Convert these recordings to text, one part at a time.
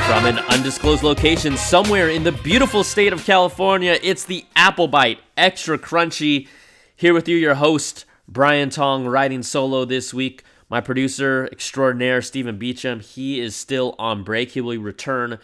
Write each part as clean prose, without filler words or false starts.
From an undisclosed location somewhere in the beautiful state of California, it's the Byte Extra Crunchy. Here with you, your host, Brian Tong, riding solo this week. My producer extraordinaire, Stephen Beecham, he is still on break. He will return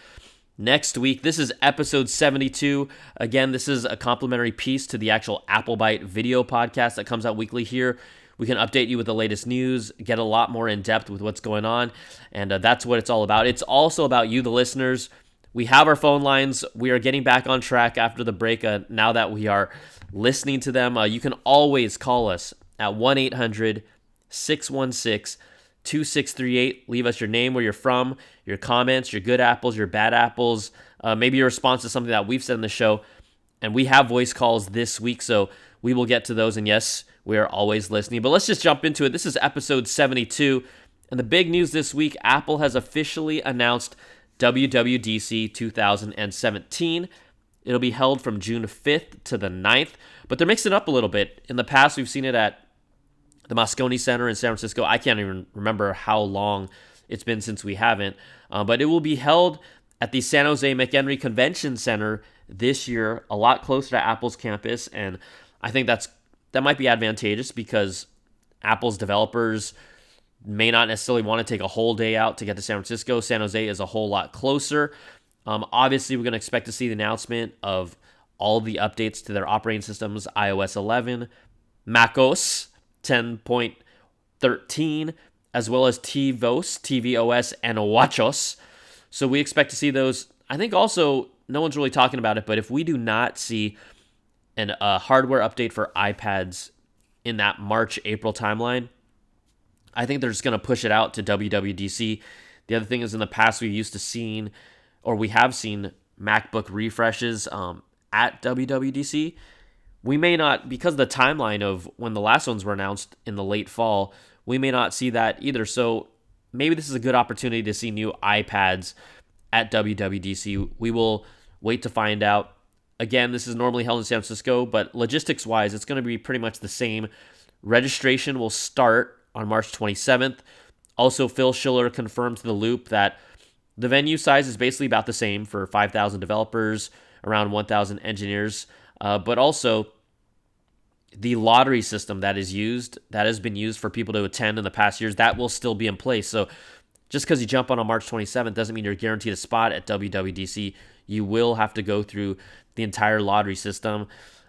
next week. This is episode 72. Again, this is a complimentary piece to the actual Byte video podcast that comes out weekly here. We can update you with the latest news, get a lot more in depth with what's going on, and that's what it's all about. It's also about you, the listeners. We have our phone lines. We are getting back on track after the break now that we are listening to them. You can always call us at 1-800-616-2638. Leave us your name, where you're from, your comments, your good apples, your bad apples, maybe your response to something that we've said in the show. And we have voice calls this week, so we will get to those. And yes, we are always listening. But let's just jump into it. This is episode 72. And the big news this week, Apple has officially announced WWDC 2017. It'll be held from June 5th to the 9th. But they're mixing it up a little bit. In the past, we've seen it at the Moscone Center in San Francisco. I can't even remember how long it's been since we haven't. But it will be held at the San Jose McHenry Convention Center this year, a lot closer to Apple's campus. And I think that might be advantageous because Apple's developers may not necessarily want to take a whole day out to get to San Francisco. San Jose is a whole lot closer. Obviously, we're going to expect to see the announcement of all the updates to their operating systems, iOS 11, macOS 10.13, as well as tvOS, and WatchOS. So we expect to see those. I think also, no one's really talking about it, but if we do not see a hardware update for iPads in that March-April timeline, I think they're just going to push it out to WWDC. The other thing is, in the past, we have seen MacBook refreshes at WWDC. We may not, because of the timeline of when the last ones were announced in the late fall, we may not see that either. So maybe this is a good opportunity to see new iPads at WWDC. We will wait to find out. Again, this is normally held in San Francisco, but logistics-wise, it's going to be pretty much the same. Registration will start on March 27th. Also, Phil Schiller confirmed to The Loop that the venue size is basically about the same for 5,000 developers, around 1,000 engineers. But also, the lottery system that has been used for people to attend in the past years, that will still be in place. So just because you jump on March 27th doesn't mean you're guaranteed a spot at WWDC. You will have to go through the entire lottery system.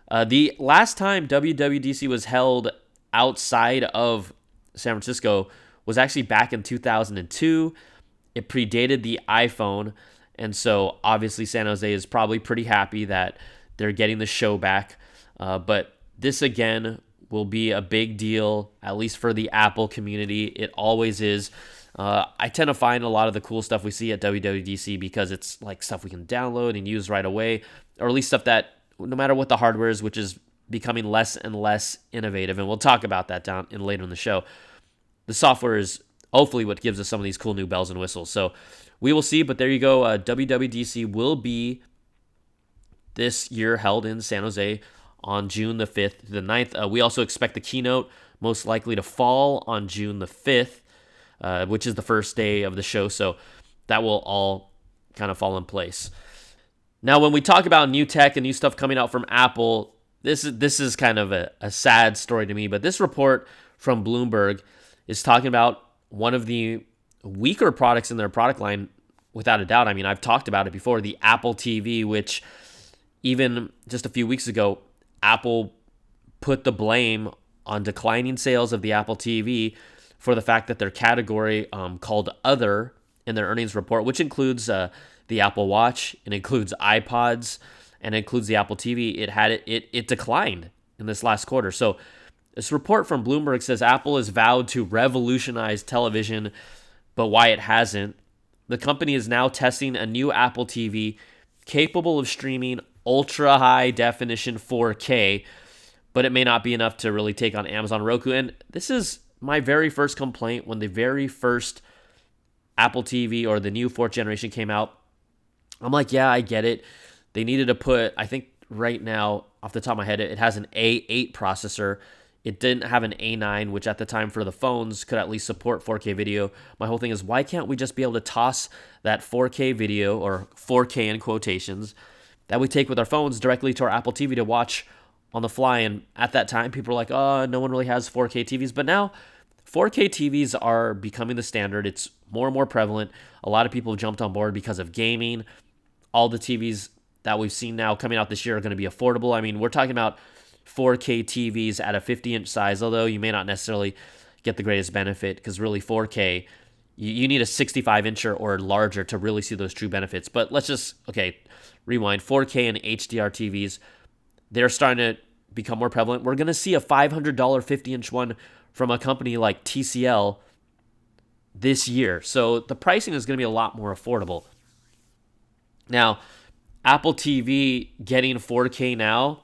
The last time WWDC was held outside of San Francisco was actually back in 2002. It predated the iPhone, and so obviously San Jose is probably pretty happy that they're getting the show back. But this, again, will be a big deal, at least for the Apple community. It always is. I tend to find a lot of the cool stuff we see at WWDC because it's like stuff we can download and use right away, or at least stuff that, no matter what the hardware is, which is becoming less and less innovative, and we'll talk about that later in the show. The software is hopefully what gives us some of these cool new bells and whistles. So we will see, but there you go. WWDC will be this year held in San Jose on June the 5th to the 9th. We also expect the keynote most likely to fall on June the 5th, which is the first day of the show. So that will all kind of fall in place. Now, when we talk about new tech and new stuff coming out from Apple, this is kind of a sad story to me, but this report from Bloomberg is talking about one of the weaker products in their product line, without a doubt. I mean, I've talked about it before, the Apple TV, which even just a few weeks ago, Apple put the blame on declining sales of the Apple TV for the fact that their category called Other in their earnings report, which includes the Apple Watch, it includes iPods, and it includes the Apple TV, it declined in this last quarter. So this report from Bloomberg says Apple has vowed to revolutionize television, but why it hasn't. The company is now testing a new Apple TV capable of streaming ultra high definition 4K, but it may not be enough to really take on Amazon Roku. And this is my very first complaint when the very first Apple TV or the new 4th generation came out. I'm like, yeah, I get it. They needed to put, I think right now, off the top of my head, it has an A8 processor It didn't have an A9, which at the time for the phones could at least support 4K video. My whole thing is, why can't we just be able to toss that 4K video, or 4K in quotations, that we take with our phones directly to our Apple TV to watch on the fly? And at that time, people were like, oh, no one really has 4K TVs. But now 4K TVs are becoming the standard. It's more and more prevalent. A lot of people have jumped on board because of gaming. All the TVs that we've seen now coming out this year are going to be affordable. I mean, we're talking about 4K TVs at a 50-inch size, although you may not necessarily get the greatest benefit, because really 4K, you need a 65-incher or larger to really see those true benefits. But let's just, rewind. 4K and HDR TVs, they're starting to become more prevalent. We're going to see a $500 50-inch one from a company like TCL this year. So the pricing is going to be a lot more affordable. Now, Apple TV getting 4K now,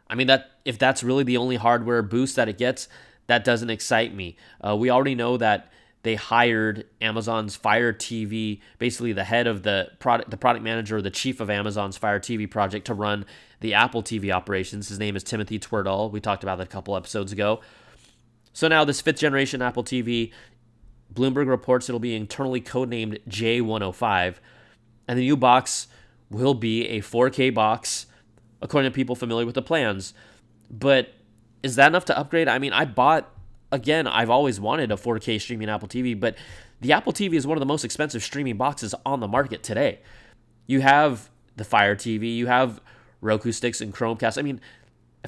I mean, that if that's really the only hardware boost that it gets, that doesn't excite me. We already know that they hired Amazon's Fire TV, basically the head of the product manager, or the chief of Amazon's Fire TV project, to run the Apple TV operations. His name is Timothy Twerdall. We talked about that a couple episodes ago. So now this 5th generation Apple TV, Bloomberg reports it'll be internally codenamed J105, and the new box will be a 4K box, according to people familiar with the plans. But is that enough to upgrade? I mean, I've always wanted a 4K streaming Apple TV, but the Apple TV is one of the most expensive streaming boxes on the market today. You have the Fire TV, you have Roku sticks and Chromecast. I mean,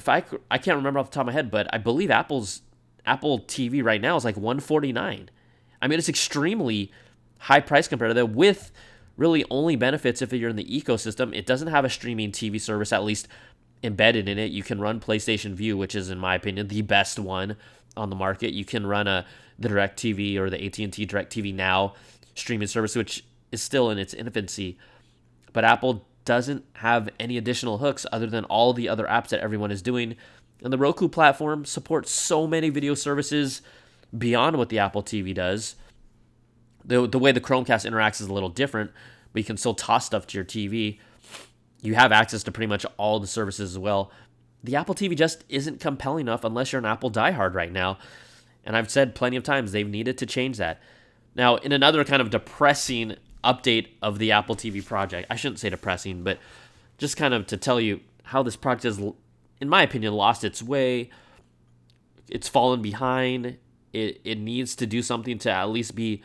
I can't remember off the top of my head, but I believe Apple TV right now is like $149. I mean, it's extremely high price compared to that, with really only benefits if you're in the ecosystem. It doesn't have a streaming TV service, at least embedded in it. You can run PlayStation Vue, which is, in my opinion, the best one on the market. You can run the DirecTV or the AT&T DirecTV Now streaming service, which is still in its infancy. But Apple doesn't have any additional hooks other than all the other apps that everyone is doing. And the Roku platform supports so many video services beyond what the Apple TV does. The way the Chromecast interacts is a little different, but you can still toss stuff to your TV. You have access to pretty much all the services as well. The Apple TV just isn't compelling enough unless you're an Apple diehard right now. And I've said plenty of times they've needed to change that. Now, in another kind of depressing update of the Apple TV project, I shouldn't say depressing, but just kind of to tell you how this project has, in my opinion, lost its way. It's fallen behind. It needs to do something to at least be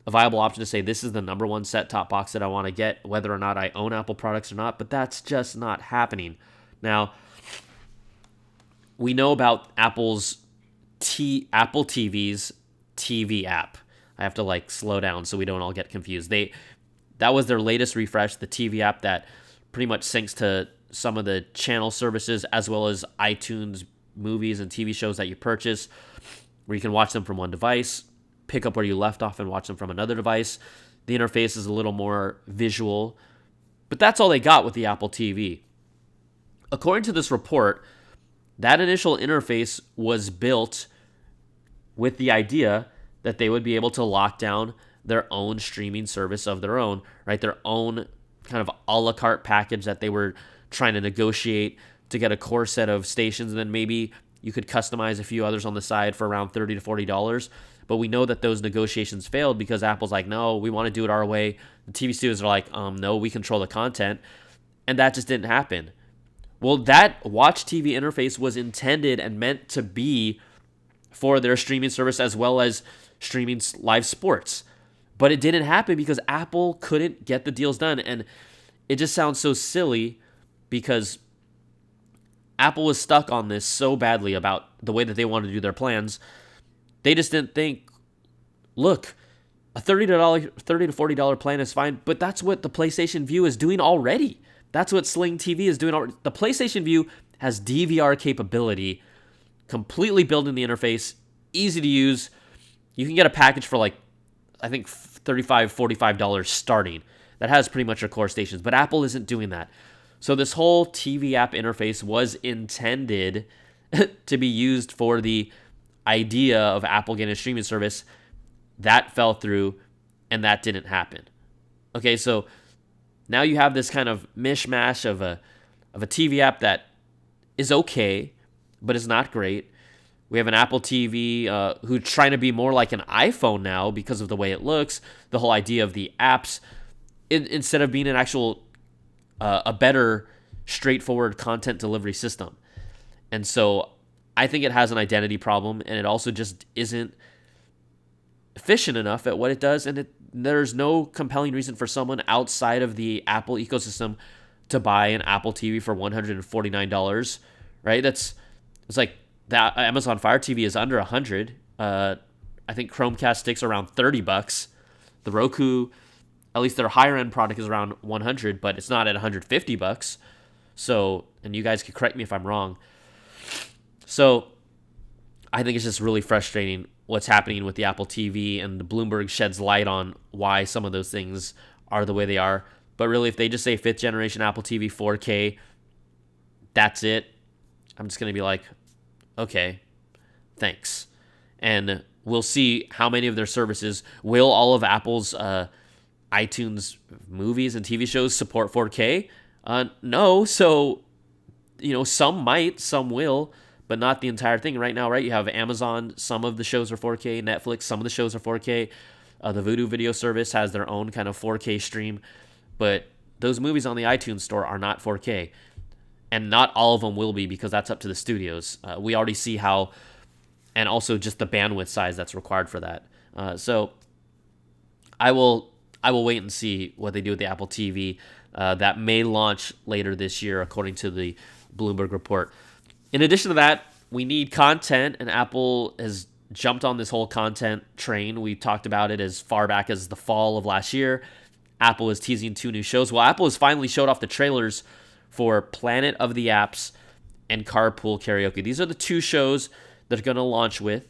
a viable option to say this is the number one set-top box that I want to get, whether or not I own Apple products or not, but that's just not happening. Now, we know about Apple TV's TV app. I have to slow down so we don't all get confused. That was their latest refresh, the TV app that pretty much syncs to some of the channel services as well as iTunes movies and TV shows that you purchase, where you can watch them from one device, pick up where you left off and watch them from another device. The interface is a little more visual, but that's all they got with the Apple TV. According to this report, that initial interface was built with the idea that they would be able to lock down their own streaming service of their own, right? Their own kind of a la carte package that they were trying to negotiate to get a core set of stations, and then maybe you could customize a few others on the side for around $30 to $40. But we know that those negotiations failed because Apple's like, no, we want to do it our way. The TV studios are like, no, we control the content. And that just didn't happen. Well, that Watch TV interface was intended and meant to be for their streaming service as well as streaming live sports. But it didn't happen because Apple couldn't get the deals done. And it just sounds so silly because Apple was stuck on this so badly about the way that they wanted to do their plans. They just didn't think, look, a $30 to $40 plan is fine, but that's what the PlayStation Vue is doing already. That's what Sling TV is doing already. The PlayStation Vue has DVR capability, completely built in the interface, easy to use. You can get a package for I think $35, $45 starting. That has pretty much your core stations, but Apple isn't doing that. So this whole TV app interface was intended to be used for the idea of Apple getting a streaming service. That fell through, and that didn't happen. Okay, so now you have this kind of mishmash of a TV app that is okay, but is not great. We have an Apple TV who's trying to be more like an iPhone now because of the way it looks. The whole idea of the apps, instead of being an actual, a better, straightforward content delivery system. And so I think it has an identity problem, and it also just isn't efficient enough at what it does. And there's no compelling reason for someone outside of the Apple ecosystem to buy an Apple TV for $149, right? It's like that Amazon Fire TV is under $100. I think Chromecast sticks around $30. The Roku, at least their higher end product, is around $100, but it's not at $150. So, and you guys can correct me if I'm wrong. So, I think it's just really frustrating what's happening with the Apple TV, and the Bloomberg sheds light on why some of those things are the way they are. But really, if they just say 5th generation Apple TV 4K, that's it. I'm just going to be like, okay, thanks. And we'll see how many of their services, will all of Apple's iTunes movies and TV shows support 4K? No. So, some might, some will, but not the entire thing right now, right? You have Amazon, some of the shows are 4K, Netflix, some of the shows are 4K. The Vudu video service has their own kind of 4K stream, but those movies on the iTunes store are not 4K. And not all of them will be, because that's up to the studios. We already see how, and also just the bandwidth size that's required for that. So I will wait and see what they do with the Apple TV. That may launch later this year, according to the Bloomberg report. In addition to that, we need content, and Apple has jumped on this whole content train. We talked about it as far back as the fall of last year. Apple is teasing 2 new shows. Well, Apple has finally showed off the trailers for Planet of the Apps and Carpool Karaoke. These are the 2 shows they're going to launch with.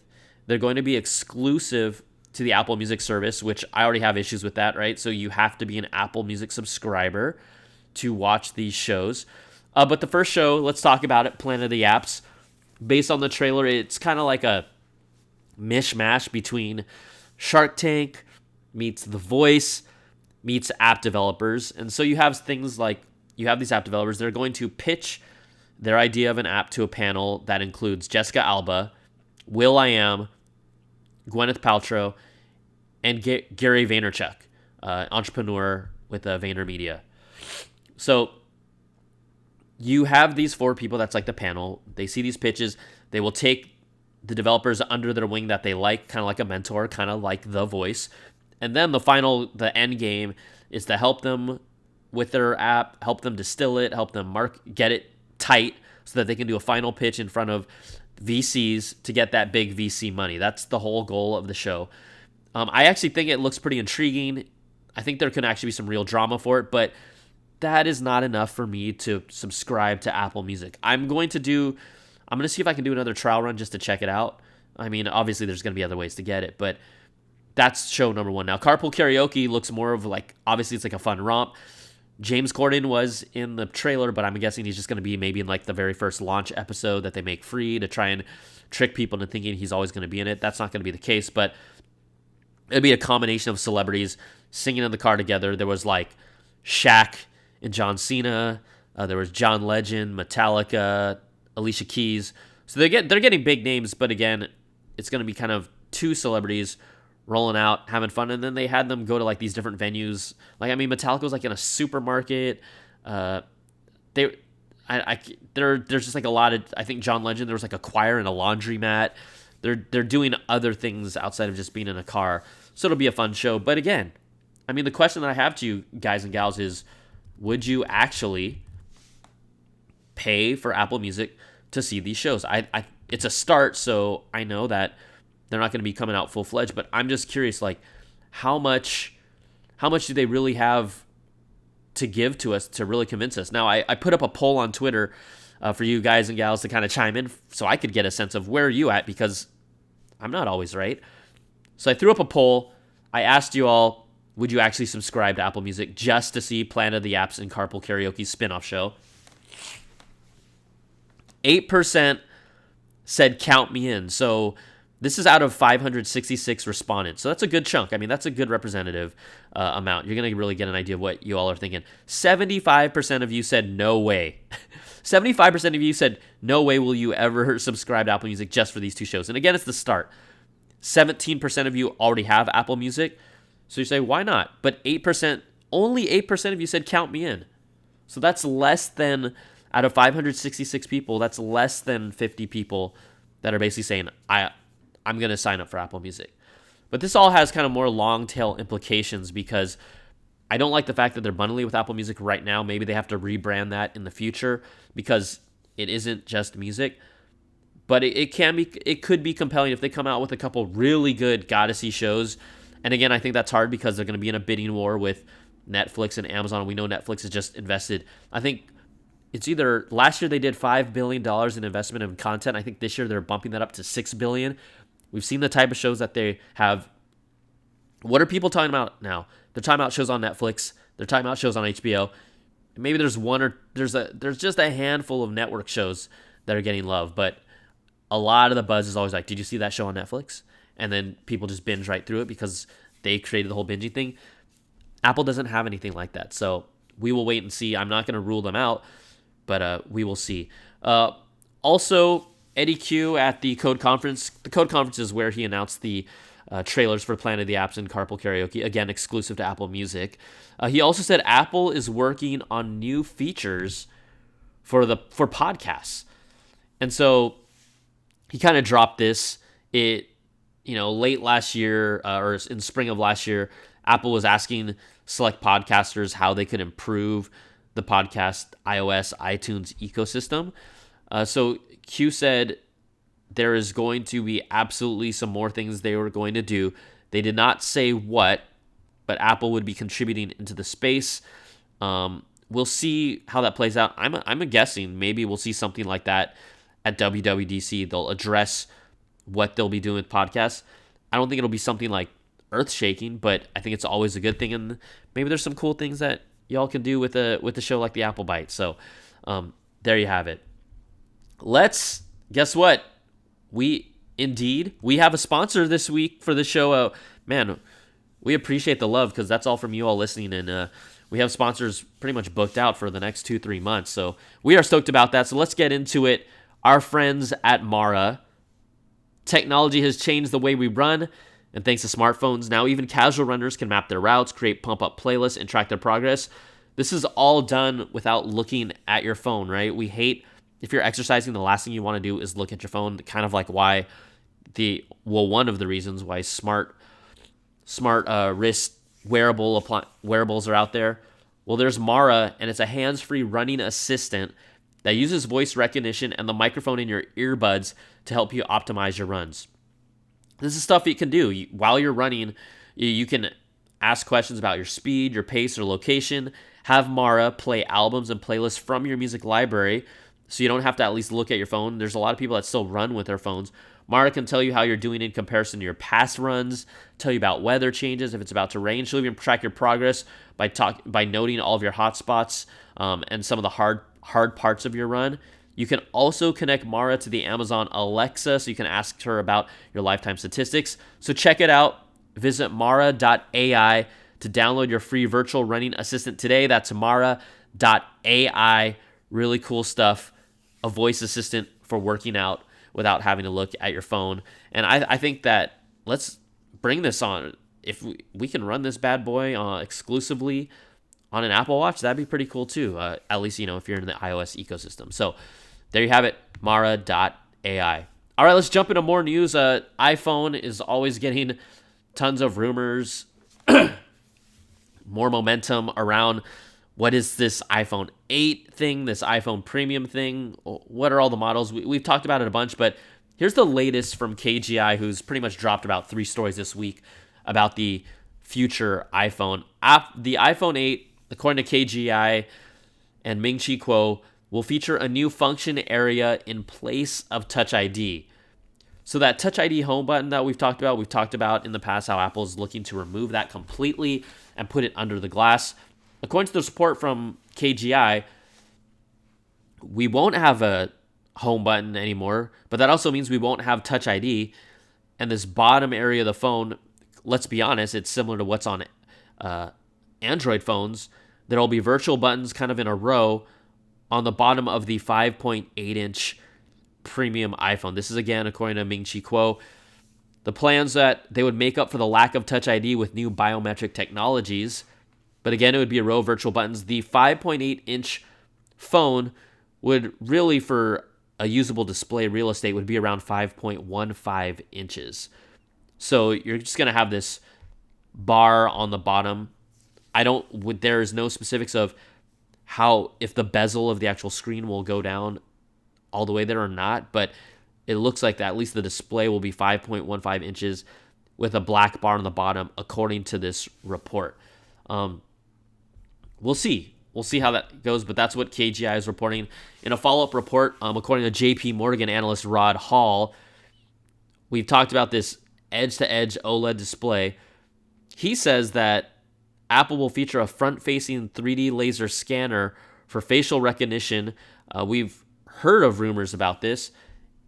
They're going to be exclusive to the Apple Music service, which I already have issues with that, right? So you have to be an Apple Music subscriber to watch these shows. But the first show, let's talk about it, Planet of the Apps. Based on the trailer, it's kind of like a mishmash between Shark Tank meets The Voice meets app developers. And so you have things like, you have these app developers. They're going to pitch their idea of an app to a panel that includes Jessica Alba, will.i.am, Gwyneth Paltrow, and Gary Vaynerchuk, entrepreneur with VaynerMedia. So you have these 4 people, that's like the panel. They see these pitches. They will take the developers under their wing that they like, kind of like a mentor, kind of like The Voice. And then the end game is to help them with their app, help them distill it, help them get it tight so that they can do a final pitch in front of VCs to get that big VC money. That's the whole goal of the show. I actually think it looks pretty intriguing. I think there can actually be some real drama for it, but that is not enough for me to subscribe to Apple Music. I'm going to see if I can do another trial run just to check it out. I mean, obviously there's going to be other ways to get it, but that's show number 1. Now, Carpool Karaoke looks more of like, obviously it's like a fun romp. James Corden was in the trailer, but I'm guessing he's just going to be maybe in like the very first launch episode that they make free to try and trick people into thinking he's always going to be in it. That's not going to be the case, but it'd be a combination of celebrities singing in the car together. There was like Shaq and John Cena. There was John Legend, Metallica, Alicia Keys. So they're getting big names, but again, it's going to be kind of 2 celebrities rolling out, having fun, and then they had them go to like these different venues. Like, I mean, Metallica was like in a supermarket. There's just like a lot of, I think John Legend, there was like a choir and a laundromat. They're doing other things outside of just being in a car. So it'll be a fun show. But again, I mean, the question that I have to you guys and gals is, would you actually pay for Apple Music to see these shows? It's a start, so I know that they're not going to be coming out full-fledged, but I'm just curious, like, how much do they really have to give to us to really convince us? Now, I put up a poll on Twitter for you guys and gals to kind of chime in so I could get a sense of where are you at, because I'm not always right. So I threw up a poll. I asked you all, would you actually subscribe to Apple Music just to see Planet of the Apps and Carpool Karaoke's spin-off show? 8% said count me in. So This is out of 566 respondents. So that's a good chunk. I mean, that's a good representative amount. You're going to really get an idea of what you all are thinking. 75% of you said no way. 75% of you said no way will you ever subscribe to Apple Music just for these two shows. And again, it's the start. 17% of you already have Apple Music. So you say, why not? But only 8% of you said count me in. So that's less than, out of 566 people, that's less than 50 people that are basically saying, I'm going to sign up for Apple Music. But this all has kind of more long tail implications because I don't like the fact that they're bundling with Apple Music right now. Maybe they have to rebrand that in the future because it isn't just music. But it could be compelling if they come out with a couple really good gotta-see shows. And again, I think that's hard because they're going to be in a bidding war with Netflix and Amazon. We know Netflix has just invested, I think it's either last year they did $5 billion in investment in content. I think this year they're bumping that up to $6 billion. We've seen the type of shows that they have. What are people talking about now? They're talking about shows on Netflix. They're talking about shows on HBO. Maybe there's there's just a handful of network shows that are getting love, but a lot of the buzz is always like, did you see that show on Netflix? And then people just binge right through it because they created the whole binging thing. Apple doesn't have anything like that. So we will wait and see. I'm not going to rule them out, but we will see. Also, Eddie Q at the Code Conference. The Code Conference is where he announced the trailers for Planet of the Apps and Carpool Karaoke, again, exclusive to Apple Music. He also said Apple is working on new features for podcasts. And so he kind of dropped this. Late last year or in spring of last year, Apple was asking select podcasters how they could improve the podcast iOS, iTunes ecosystem. So Q said there is going to be absolutely some more things they were going to do. They did not say what, but Apple would be contributing into the space. We'll see how that plays out. I'm guessing maybe we'll see something like that at WWDC. They'll address what they'll be doing with podcasts. I don't think it'll be something like earth-shaking, but I think it's always a good thing, and maybe there's some cool things that y'all can do with a show like the Apple Byte. So there you have it. Guess what? We have a sponsor this week for the show. Man, we appreciate the love because that's all from you all listening, and we have sponsors pretty much booked out for the next 2-3 months. So we are stoked about that. So let's get into it. Our friends at Mara. Technology has changed the way we run, and thanks to smartphones, now even casual runners can map their routes, create pump-up playlists, and track their progress. This is all done without looking at your phone, right? We hate, if you're exercising, the last thing you want to do is look at your phone, kind of like why one of the reasons why smart wrist wearables are out there. Well, there's Mara, and it's a hands-free running assistant that uses voice recognition and the microphone in your earbuds to help you optimize your runs. This is stuff you can do. While you're running, you can ask questions about your speed, your pace, or location. Have Mara play albums and playlists from your music library so you don't have to at least look at your phone. There's a lot of people that still run with their phones. Mara can tell you how you're doing in comparison to your past runs, tell you about weather changes, if it's about to rain. She'll even track your progress by noting all of your hotspots and some of the hard parts of your run. You can also connect Mara to the Amazon Alexa so you can ask her about your lifetime statistics. So check it out. Visit mara.ai to download your free virtual running assistant today. That's mara.ai. Really cool stuff. A voice assistant for working out without having to look at your phone. And I think that let's bring this on. If we can run this bad boy exclusively on an Apple Watch, that'd be pretty cool too. At least, if you're in the iOS ecosystem. So there you have it, mara.ai. All right, let's jump into more news. iPhone is always getting tons of rumors, more momentum around what is this iPhone 8 thing, this iPhone premium thing. What are all the models? We've talked about it a bunch, but here's the latest from KGI, who's pretty much dropped about 3 stories this week about the future iPhone. The iPhone 8, according to KGI and Ming-Chi Kuo, will feature a new function area in place of Touch ID. So that Touch ID home button that we've talked about in the past how Apple's looking to remove that completely and put it under the glass. According to the support from KGI, we won't have a home button anymore, but that also means we won't have Touch ID. And this bottom area of the phone, let's be honest, it's similar to what's on Android phones. There'll be virtual buttons kind of in a row on the bottom of the 5.8-inch premium iPhone. This is, again, according to Ming-Chi Kuo. The plans that they would make up for the lack of Touch ID with new biometric technologies. But again, it would be a row of virtual buttons. The 5.8-inch phone would really, for a usable display real estate, would be around 5.15 inches. So you're just going to have this bar on the bottom. There is no specifics of if the bezel of the actual screen will go down all the way there or not, but it looks like that at least the display will be 5.15 inches with a black bar on the bottom, according to this report. We'll see. We'll see how that goes, but that's what KGI is reporting. In a follow-up report, according to JP Morgan analyst Rod Hall, we've talked about this edge-to-edge OLED display. He says that Apple will feature a front-facing 3D laser scanner for facial recognition. We've heard of rumors about this,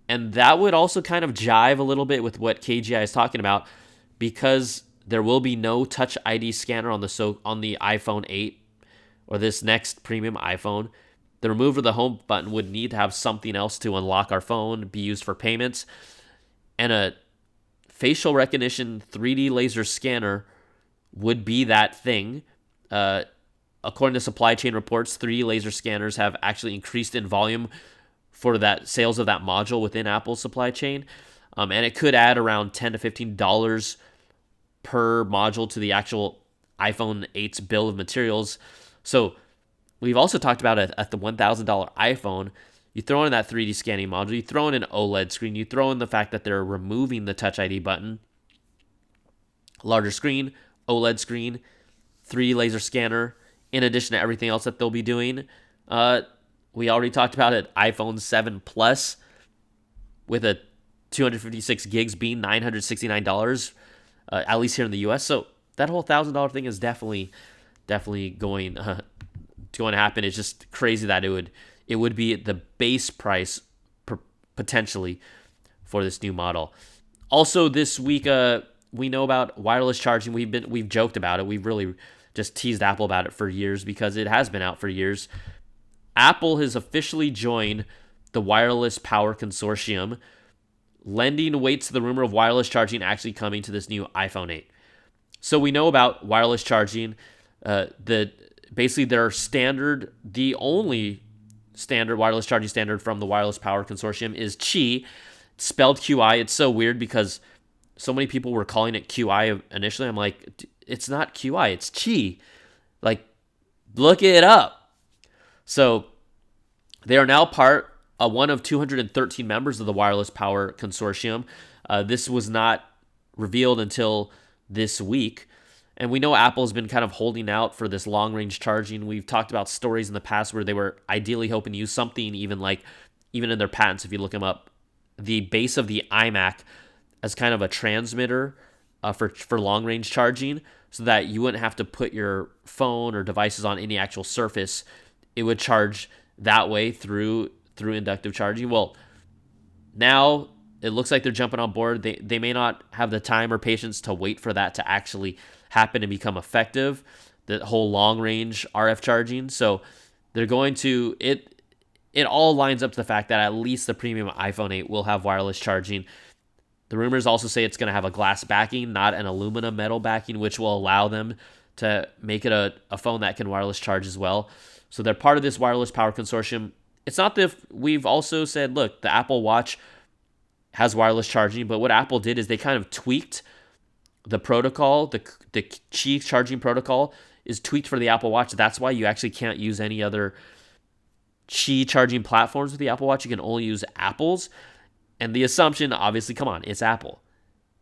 and that would also kind of jive a little bit with what KGI is talking about, because there will be no Touch ID scanner on the iPhone 8 or this next premium iPhone. The removal of the home button would need to have something else to unlock our phone, be used for payments, and a facial recognition 3D laser scanner would be that thing. According to supply chain reports, 3D laser scanners have actually increased in volume for that sales of that module within Apple's supply chain, and it could add around $10 to $15 per module to the actual iPhone 8's bill of materials. So we've also talked about it at the $1,000 iPhone. You throw in that 3D scanning module, you throw in an OLED screen, you throw in the fact that they're removing the Touch ID button, larger screen, OLED screen, 3D laser scanner, in addition to everything else that they'll be doing. We already talked about it, iPhone 7 Plus with a 256 gigs being $969, at least here in the US. So that whole $1,000 thing is definitely going to happen. It's just crazy that it would be the base price potentially for this new model. Also this week, we know about wireless charging. We've joked about it. We've really just teased Apple about it for years because it has been out for years. Apple has officially joined the Wireless Power Consortium, lending weight to the rumor of wireless charging actually coming to this new iPhone 8. So we know about wireless charging. Basically their standard, the only standard wireless charging standard from the Wireless Power Consortium is Qi, spelled QI. It's so weird because so many people were calling it QI initially. I'm like, it's not QI, it's Qi. Like, look it up. So they are now one of 213 members of the Wireless Power Consortium. This was not revealed until this week. And we know Apple's been kind of holding out for this long-range charging. We've talked about stories in the past where they were ideally hoping to use something even in their patents, if you look them up, the base of the iMac as kind of a transmitter for long-range charging, so that you wouldn't have to put your phone or devices on any actual surface. It would charge that way through inductive charging. Well, now it looks like they're jumping on board. They may not have the time or patience to wait for that to actually happen and become effective, the whole long-range RF charging. So they're going to... It all lines up to the fact that at least the premium iPhone 8 will have wireless charging. The rumors also say it's going to have a glass backing, not an aluminum metal backing, which will allow them to make it a phone that can wireless charge as well. So they're part of this Wireless Power Consortium. It's not that we've also said, look, the Apple Watch has wireless charging, but what Apple did is they kind of tweaked the protocol. The Qi charging protocol is tweaked for the Apple Watch. That's why you actually can't use any other Qi charging platforms with the Apple Watch. You can only use Apple's. And the assumption, obviously, come on, it's Apple.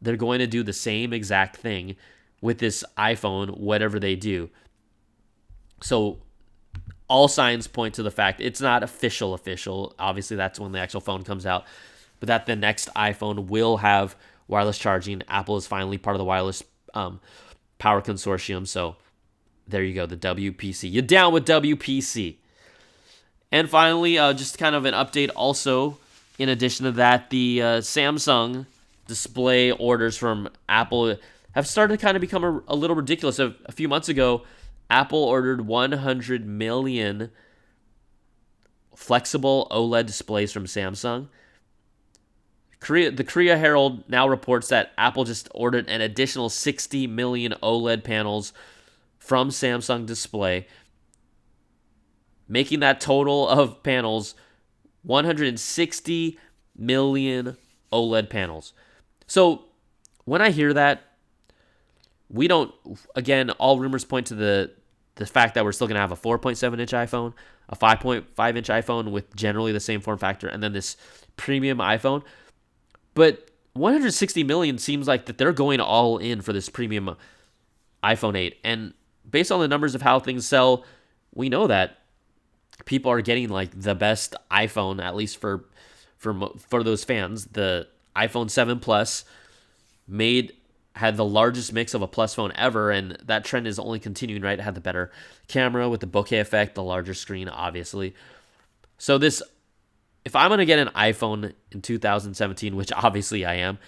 They're going to do the same exact thing with this iPhone, whatever they do. So all signs point to the fact it's not official. Obviously, that's when the actual phone comes out. But that the next iPhone will have wireless charging. Apple is finally part of the Wireless Power Consortium. So there you go, the WPC. You down with WPC? And finally, just kind of an update also. In addition to that, the Samsung display orders from Apple have started to kind of become a little ridiculous. A few months ago, Apple ordered 100 million flexible OLED displays from Samsung. The Korea Herald now reports that Apple just ordered an additional 60 million OLED panels from Samsung Display, making that total of panels 160 million OLED panels. So when I hear that, all rumors point to the fact that we're still going to have a 4.7-inch iPhone, a 5.5-inch iPhone with generally the same form factor, and then this premium iPhone. But 160 million seems like that they're going all in for this premium iPhone 8. And based on the numbers of how things sell, we know that people are getting like the best iPhone, at least for those fans. The iPhone 7 Plus had the largest mix of a Plus phone ever, and that trend is only continuing, right? It had the better camera with the bokeh effect, the larger screen, obviously. So if I'm going to get an iPhone in 2017, which obviously I am,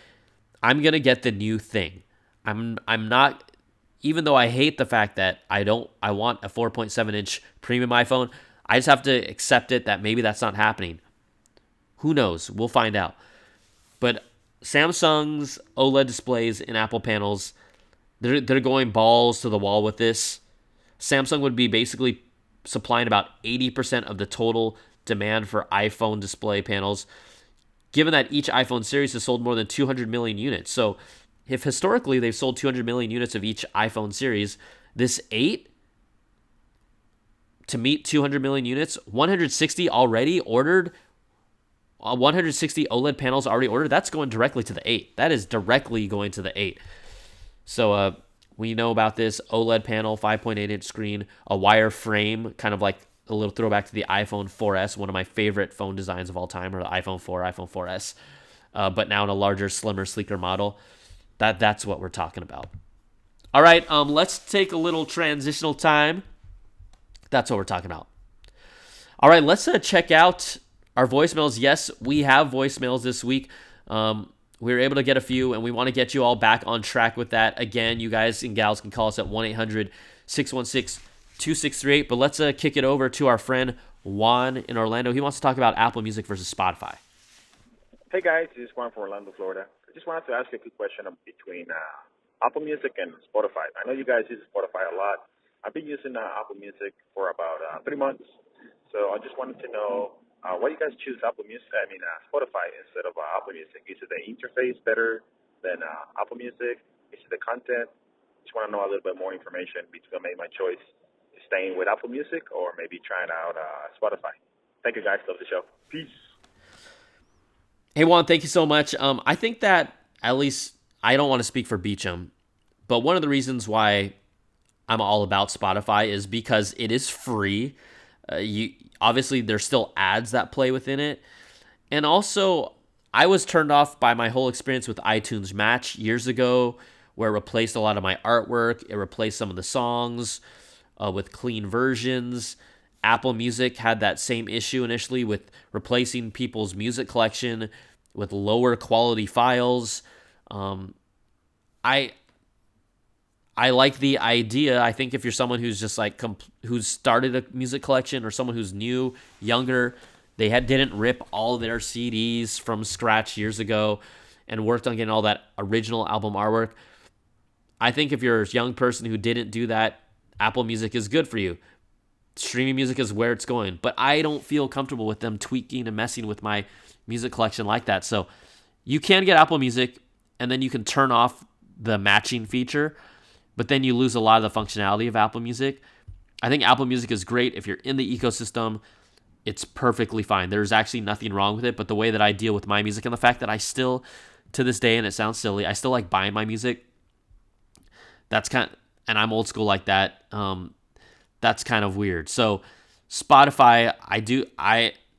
I'm going to get the new thing. I'm not, even though I hate the fact that I want a 4.7-inch premium iPhone, I just have to accept it that maybe that's not happening. Who knows? We'll find out. But Samsung's OLED displays in Apple panels, they're going balls to the wall with this. Samsung would be basically supplying about 80% of the total demand for iPhone display panels, given that each iPhone series has sold more than 200 million units. So if historically they've sold 200 million units of each iPhone series, this 8 to meet 200 million units, 160 already ordered, 160 OLED panels already ordered, that's going directly to the 8. That is directly going to the 8. So we know about this OLED panel, 5.8-inch screen, a wire frame, kind of like a little throwback to the iPhone 4S, one of my favorite phone designs of all time, or the iPhone 4, iPhone 4S, but now in a larger, slimmer, sleeker model. That's what we're talking about. All right, let's take a little transitional time. That's what we're talking about. All right, let's check out our voicemails. Yes, we have voicemails this week. We were able to get a few, and we want to get you all back on track with that. Again, you guys and gals can call us at 1-800-616-2638. But let's kick it over to our friend Juan in Orlando. He wants to talk about Apple Music versus Spotify. Hey guys, this is Juan from Orlando, Florida. I just wanted to ask you a quick question between Apple Music and Spotify. I know you guys use Spotify a lot. I've been using Apple Music for about 3 months, so I just wanted to know why you guys choose Spotify instead of Apple Music. Is it the interface better than Apple Music? Is it the content? Just want to know a little bit more information between make my choice staying with Apple Music or maybe trying out Spotify. Thank you guys. Love the show. Peace. Hey Juan, thank you so much. I think that, at least I don't want to speak for Beecham, but one of the reasons why I'm all about Spotify is because it is free. Obviously there's still ads that play within it. And also, I was turned off by my whole experience with iTunes Match years ago, where it replaced a lot of my artwork. It replaced some of the songs with clean versions. Apple Music had that same issue initially with replacing people's music collection with lower quality files. I like the idea. I think if you're someone who's just like who's started a music collection, or someone who's new, younger, they didn't rip all their CDs from scratch years ago and worked on getting all that original album artwork. I think if you're a young person who didn't do that, Apple Music is good for you. Streaming music is where it's going. But I don't feel comfortable with them tweaking and messing with my music collection like that. So you can get Apple Music, and then you can turn off the matching feature, but then you lose a lot of the functionality of Apple Music. I think Apple Music is great if you're in the ecosystem. It's perfectly fine. There's actually nothing wrong with it, but the way that I deal with my music and the fact that I still, to this day, and it sounds silly, I still like buying my music. And I'm old school like that. That's kind of weird. So Spotify,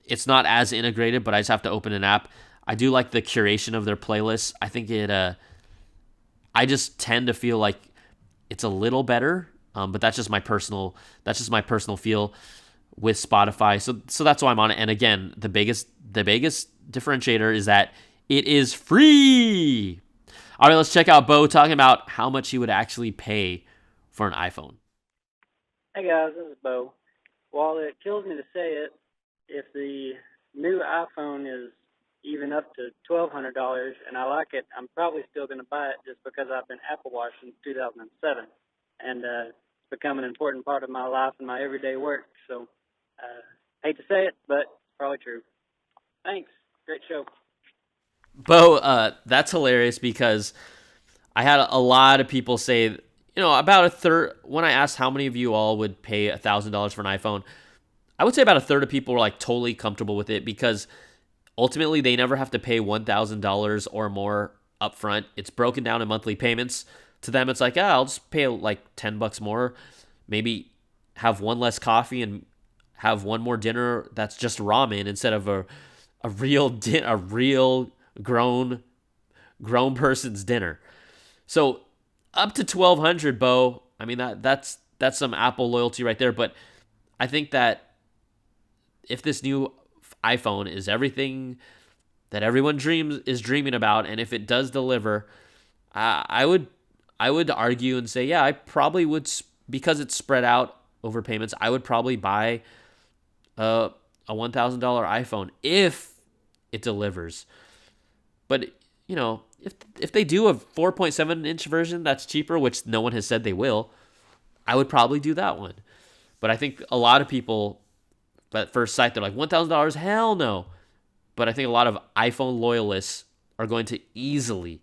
it's not as integrated, but I just have to open an app. I do like the curation of their playlists. I think I just tend to feel like it's a little better, but that's just my personal feel with Spotify. So that's why I'm on it. And again, the biggest differentiator is that It is free. All right, let's check out Bo talking about how much he would actually pay for an iPhone. Hey guys, this is Bo. While it kills me to say it, if the new iPhone is even up to $1,200 and I like it, I'm probably still going to buy it just because I've been Apple Watch since 2007. And it's become an important part of my life and my everyday work. So, hate to say it, but it's probably true. Thanks. Great show. Bo, that's hilarious because I had a lot of people say, about a third, when I asked how many of you all would pay $1,000 for an iPhone, I would say about a third of people were like totally comfortable with it because ultimately they never have to pay $1,000 or more upfront. It's broken down in monthly payments. To them, it's like, I'll just pay like $10 more, maybe have one less coffee and have one more dinner that's just ramen instead of a real grown person's dinner. So up to $1,200, Bo. I mean that's some Apple loyalty right there. But I think that if this new iPhone is everything that everyone is dreaming about, and if it does deliver, I would argue and say, yeah, I probably would, because it's spread out over payments. I would probably buy a $1,000 iPhone if it delivers. But if they do a 4.7-inch version that's cheaper, which no one has said they will, I would probably do that one. But I think a lot of people at first sight, they're like, $1,000? Hell no. But I think a lot of iPhone loyalists are going to easily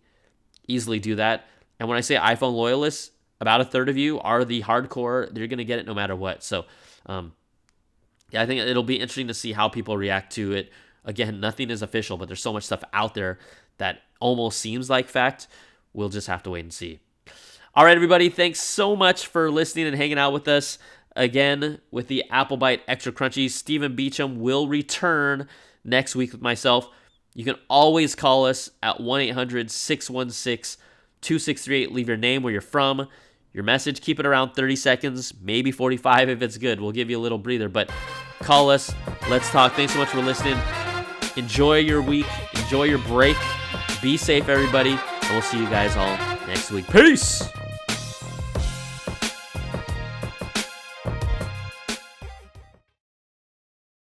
do that. And when I say iPhone loyalists, about a third of you are the hardcore. They're going to get it no matter what. So, yeah, I think it'll be interesting to see how people react to it. Again, nothing is official, but there's so much stuff out there that almost seems like fact. We'll just have to wait and see. All right, everybody, thanks so much for listening and hanging out with us. Again, with the Apple Byte Extra Crunchy, Stephen Beecham will return next week with myself. You can always call us at 1-800-616-2638. Leave your name, where you're from, your message. Keep it around 30 seconds, maybe 45 if it's good. We'll give you a little breather, but call us. Let's talk. Thanks so much for listening. Enjoy your week. Enjoy your break. Be safe, everybody. And we'll see you guys all next week. Peace!